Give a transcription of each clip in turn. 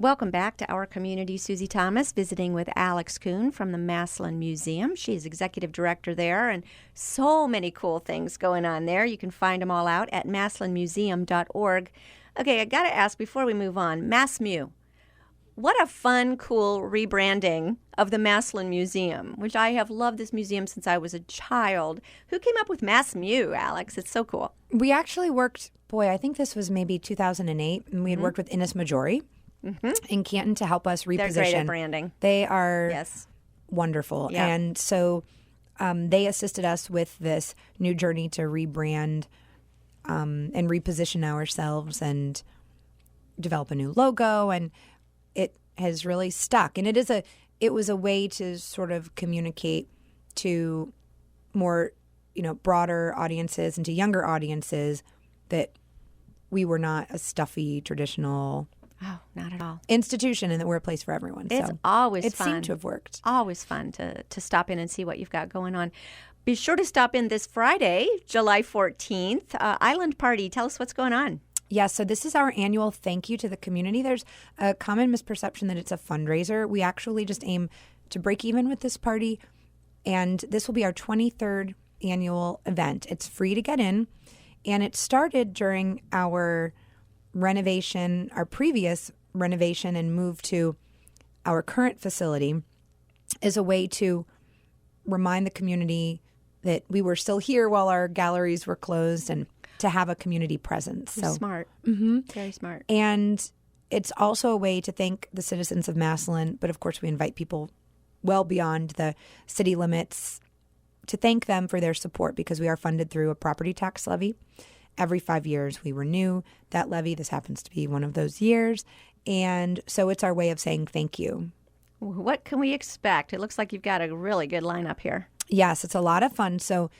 Welcome back to Our Community. Susie Thomas visiting with Alex Kuhn from the Massillon Museum. She's executive director there, and so many cool things going on there. You can find them all out at massillonmuseum.org. Okay, I got to ask before we move on, MassMu. What a fun, cool rebranding of the Massillon Museum, which I have loved this museum since I was a child. Who came up with MassMu, Alex? It's so cool. We actually worked, I think this was maybe 2008, and we had worked with Innis Majori in Canton to help us reposition. They're great at branding. They are wonderful. Yeah. And so they assisted us with this new journey to rebrand and reposition ourselves and develop a new logo. And it has really stuck. And it was a way to sort of communicate to more, broader audiences and to younger audiences that we were not a stuffy, traditional not at all. institution and that we're a place for everyone. It's so always it fun. seemed to have worked. Always fun to stop in and see what you've got going on. Be sure to stop in this Friday, July 14th, Island Party. Tell us what's going on. Yes, so this is our annual thank you to the community. There's a common misperception that it's a fundraiser. We actually just aim to break even with this party, and this will be our 23rd annual event. It's free to get in, and it started during our previous renovation and move to our current facility as a way to remind the community that we were still here while our galleries were closed and to have a community presence. So smart. Very smart. And it's also a way to thank the citizens of Massillon, but of course we invite people well beyond the city limits to thank them for their support because we are funded through a property tax levy. Every 5 years we renew that levy. This happens to be one of those years. And so it's our way of saying thank you. What can we expect? It looks like you've got a really good lineup here. Yes, it's a lot of fun. So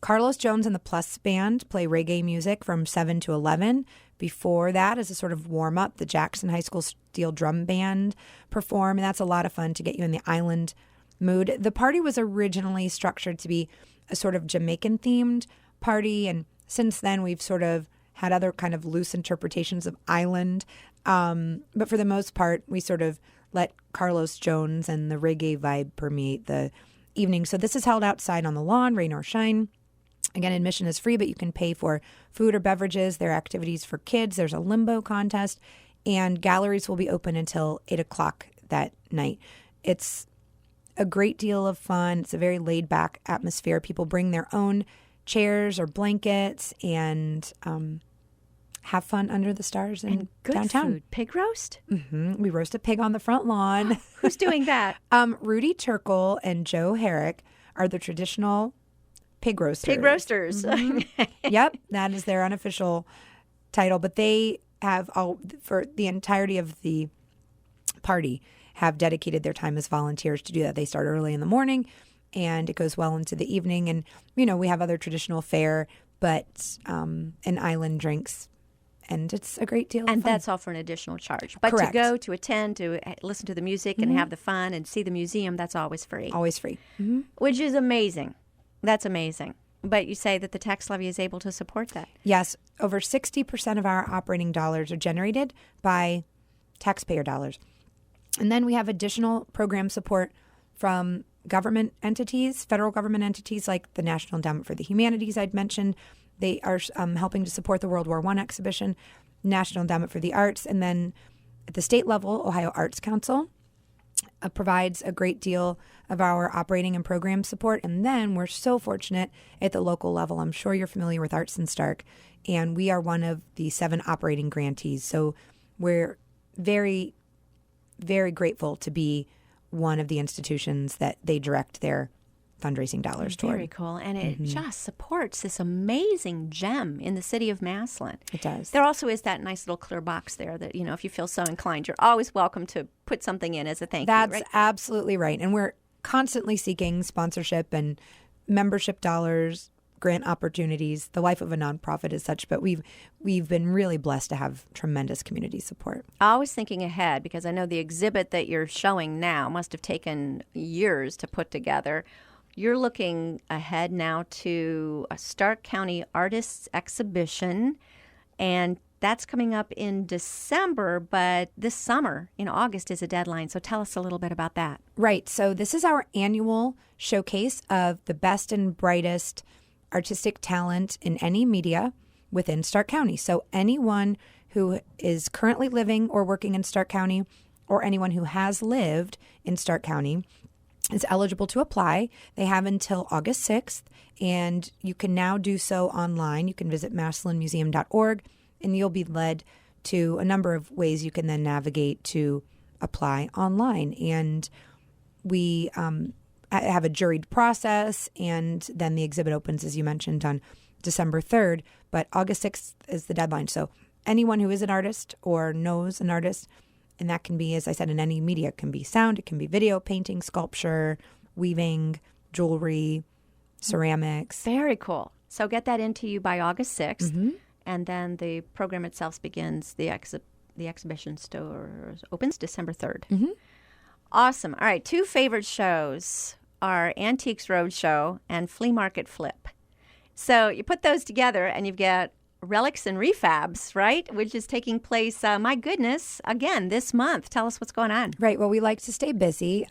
Carlos Jones and the Plus Band play reggae music from 7 to 11. Before that, as a sort of warm-up, the Jackson High School Steel Drum Band perform, and that's a lot of fun to get you in the island mood. The party was originally structured to be a sort of Jamaican-themed party, and since then we've sort of had other kind of loose interpretations of island. But for the most part, we sort of let Carlos Jones and the reggae vibe permeate the evening. So this is held outside on the lawn, rain or shine. Again, admission is free, but you can pay for food or beverages. There are activities for kids. There's a limbo contest, and galleries will be open until 8 o'clock that night. It's a great deal of fun. It's a very laid-back atmosphere. People bring their own chairs or blankets and have fun under the stars in good downtown. Food. Pig roast? Mm-hmm. We roast a pig on the front lawn. Who's doing that? Rudy Turkle and Joe Herrick are the traditional pig roasters. Pig roasters. Mm-hmm. Yep, that is their unofficial title. But they have, for the entirety of the party, have dedicated their time as volunteers to do that. They start early in the morning, and it goes well into the evening. And, we have other traditional fare, but and island drinks. And it's a great deal of And fun. that's all for an additional charge. But Correct. to go, to attend, to listen to the music and have the fun and see the museum, that's always free. Always free. Mm-hmm. Which is amazing. That's amazing. But you say that the tax levy is able to support that. Yes. Over 60% of our operating dollars are generated by taxpayer dollars. And then we have additional program support from government entities, federal government entities like the National Endowment for the Humanities I'd mentioned. They are helping to support the World War I exhibition, National Endowment for the Arts, and then at the state level, Ohio Arts Council provides a great deal of our operating and program support. And then we're so fortunate at the local level. I'm sure you're familiar with Arts in Stark, and we are one of the 7 operating grantees. So we're very, very grateful to be one of the institutions that they direct their fundraising dollars toward. Very cool. And it just supports this amazing gem in the city of Massillon. It does. There also is that nice little clear box there that, if you feel so inclined, you're always welcome to put something in as a thank you. That's right? absolutely right. And we're constantly seeking sponsorship and membership dollars, grant opportunities. The life of a nonprofit is such, but we've been really blessed to have tremendous community support. Always thinking ahead, because I know the exhibit that you're showing now must have taken years to put together. You're looking ahead now to a Stark County Artists Exhibition, and That's coming up in December, but this summer in August is a deadline. So tell us a little bit about that. Right. So this is our annual showcase of the best and brightest artistic talent in any media within Stark County. So anyone who is currently living or working in Stark County, or anyone who has lived in Stark County, is eligible to apply. They have until August 6th, and you can now do so online. You can visit MassillonMuseum.org, and you'll be led to a number of ways you can then navigate to apply online. And we have a juried process, and then the exhibit opens, as you mentioned, on December 3rd, but August 6th is the deadline. So anyone who is an artist or knows an artist, and that can be, as I said, in any media. It can be sound, it can be video, painting, sculpture, weaving, jewelry, ceramics. Very cool. So get that into you by August 6th, and then the program itself begins. The exhibition store opens December 3rd. Awesome. All right, 2 favorite shows are Antiques Roadshow and Flea Market Flip. So you put those together, and you've got Relics and Refabs, right? Which is taking place, my goodness, again, this month. Tell us what's going on. Right. Well, we like to stay busy.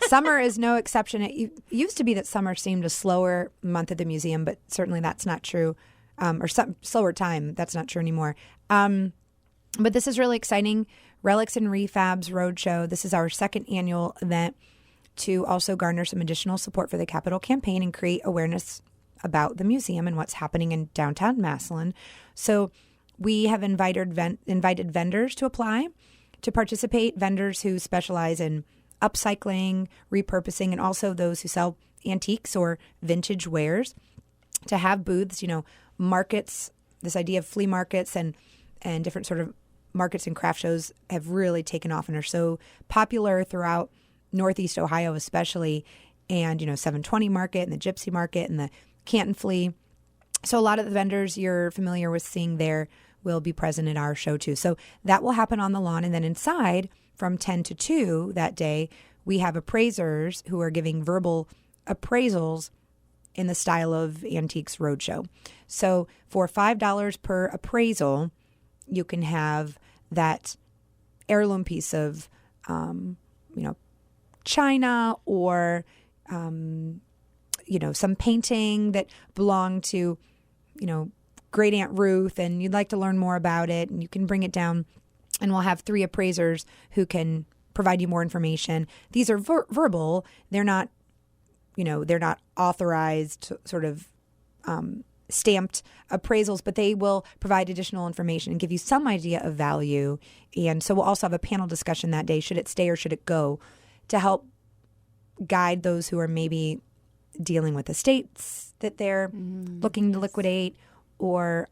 Summer is no exception. It used to be that summer seemed a slower month at the museum, but certainly that's not true. Or some slower time. That's not true anymore. But this is really exciting. Relics and Refabs Roadshow. This is our 2nd annual event to also garner some additional support for the Capital campaign and create awareness about the museum and what's happening in downtown Massillon. So we have invited vendors to apply to participate, vendors who specialize in upcycling, repurposing, and also those who sell antiques or vintage wares, to have booths, markets. This idea of flea markets and different sort of markets and craft shows have really taken off and are so popular throughout Northeast Ohio especially, and 720 Market and the Gypsy Market and the Canton Flea. So a lot of the vendors you're familiar with seeing there will be present at our show too. So that will happen on the lawn. And then inside from 10 to 2 that day, we have appraisers who are giving verbal appraisals in the style of Antiques Roadshow. So for $5 per appraisal, you can have that heirloom piece of, china or, some painting that belonged to, Great Aunt Ruth, and you'd like to learn more about it, and you can bring it down, and we'll have 3 appraisers who can provide you more information. These are verbal. They're not, they're not authorized sort of stamped appraisals, but they will provide additional information and give you some idea of value. And so we'll also have a panel discussion that day. Should it stay or should it go, to help guide those who are maybe dealing with estates that they're looking to liquidate, or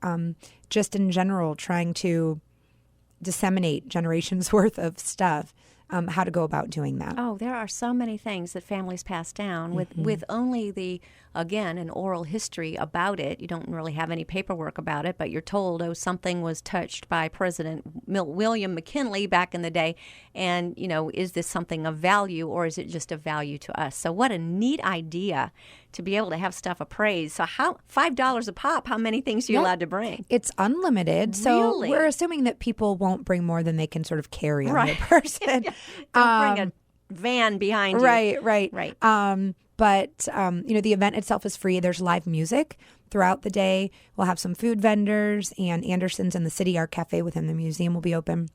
just in general trying to disseminate generations worth of stuff, how to go about doing that. Oh, there are so many things that families pass down with only an oral history about it. You don't really have any paperwork about it, but you're told, something was touched by President William McKinley back in the day. And, is this something of value, or is it just of value to us? So what a neat idea to be able to have stuff appraised. So $5 a pop, how many things are you allowed to bring? It's unlimited. So Really? we're assuming that people won't bring more than they can sort of carry on their person. Don't bring a van behind you. Right. But the event itself is free. There's live music throughout the day. We'll have some food vendors, and Anderson's and the City Art Cafe within the museum will be open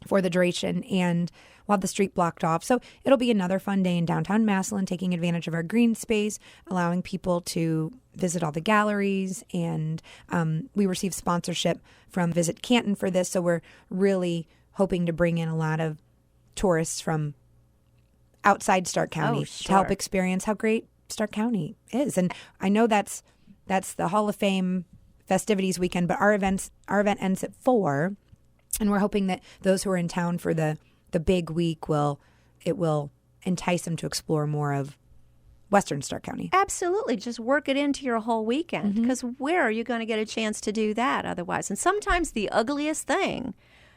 for the duration, and we'll have the street blocked off. So it'll be another fun day in downtown Massillon, taking advantage of our green space, allowing people to visit all the galleries. And we receive sponsorship from Visit Canton for this, so we're really hoping to bring in a lot of tourists from outside Stark County to help experience how great Stark County is. And I know that's the Hall of Fame festivities weekend, but our event ends at 4, and we're hoping that those who are in town for the big week will entice them to explore more of Western Stark County. Absolutely. Just work it into your whole weekend, because where are you going to get a chance to do that otherwise? And sometimes the ugliest thing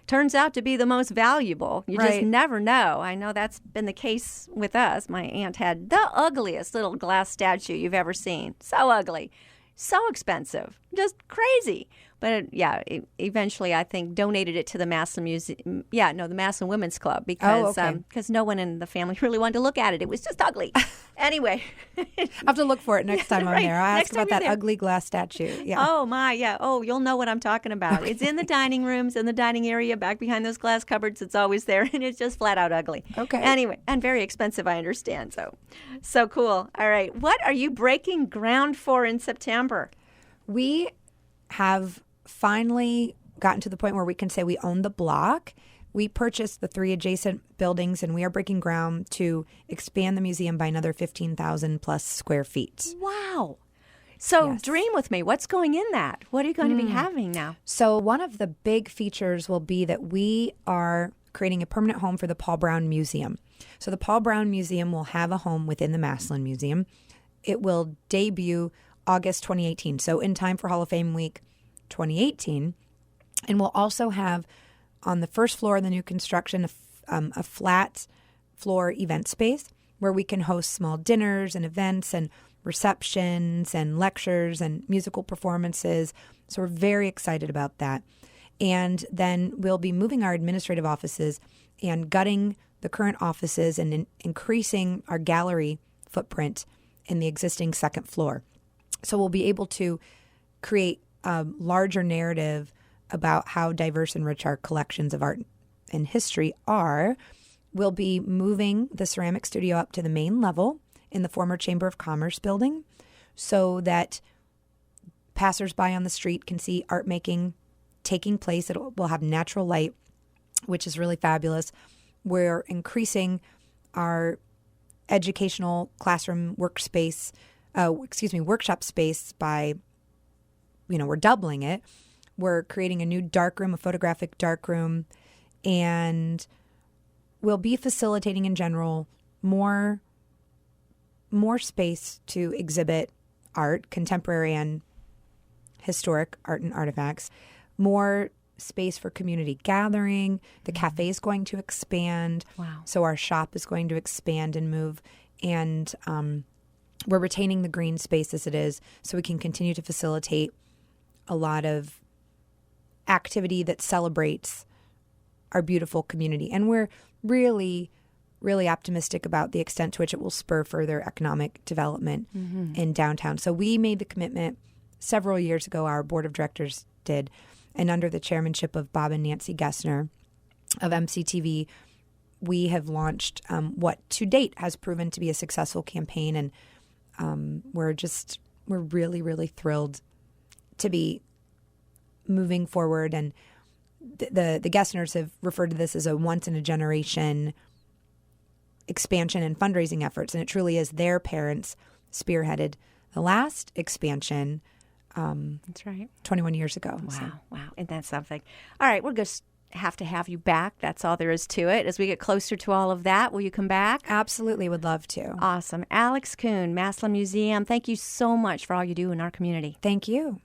turns out to be the most valuable. You just never know. I know that's been the case with us. My aunt had the ugliest little glass statue you've ever seen. So ugly. So expensive. Just crazy. But eventually I think donated it to the Massillon Museum. Yeah, no, the Massillon Women's Club because no one in the family really wanted to look at it. It was just ugly. Anyway. I'll have to look for it next time I'm there. I'll ask about that there. ugly glass statue. Yeah. Oh, my, yeah. Oh, you'll know what I'm talking about. It's in the dining rooms, in the dining area, back behind those glass cupboards. It's always there, and it's just flat out ugly. Okay. Anyway, and very expensive, I understand. So cool. All right. What are you breaking ground for in September? We have finally gotten to the point where we can say we own the block. We purchased the 3 adjacent buildings, and we are breaking ground to expand the museum by another 15,000 plus square feet. Wow. So Yes. dream with me. What's going in that? What are you going to be having now? So one of the big features will be that we are creating a permanent home for the Paul Brown Museum. So the Paul Brown Museum will have a home within the Massillon Museum. It will debut August 2018, so in time for Hall of Fame Week 2018. And we'll also have on the first floor of the new construction a flat floor event space where we can host small dinners and events and receptions and lectures and musical performances. So we're very excited about that. And then we'll be moving our administrative offices and gutting the current offices and increasing our gallery footprint in the existing second floor. So we'll be able to create a larger narrative about how diverse and rich our collections of art and history are. We'll be moving the ceramic studio up to the main level in the former Chamber of Commerce building so that passersby on the street can see art making taking place. It will have natural light, which is really fabulous. We're increasing our educational classroom workshop space by, we're doubling it. We're creating a new darkroom, a photographic darkroom, and we'll be facilitating in general more space to exhibit art, contemporary and historic art and artifacts, more space for community gathering. The cafe is going to expand. Wow. So our shop is going to expand and move. And we're retaining the green space as it is so we can continue to facilitate a lot of activity that celebrates our beautiful community. And we're really, really optimistic about the extent to which it will spur further economic development in downtown. So we made the commitment several years ago, our board of directors did, and under the chairmanship of Bob and Nancy Gessner of MCTV, we have launched what to date has proven to be a successful campaign. And we're really, really thrilled to be moving forward. And the Gessners have referred to this as a once-in-a-generation expansion and fundraising efforts. And it truly is. Their parents spearheaded the last expansion. That's right. 21 years ago. Wow, So. wow. Isn't that something? All right, we're going to have to have you back. That's all there is to it. As we get closer to all of that, will you come back? Absolutely, would love to. Awesome. Alex Kuhn, Massillon Museum, thank you so much for all you do in our community. Thank you.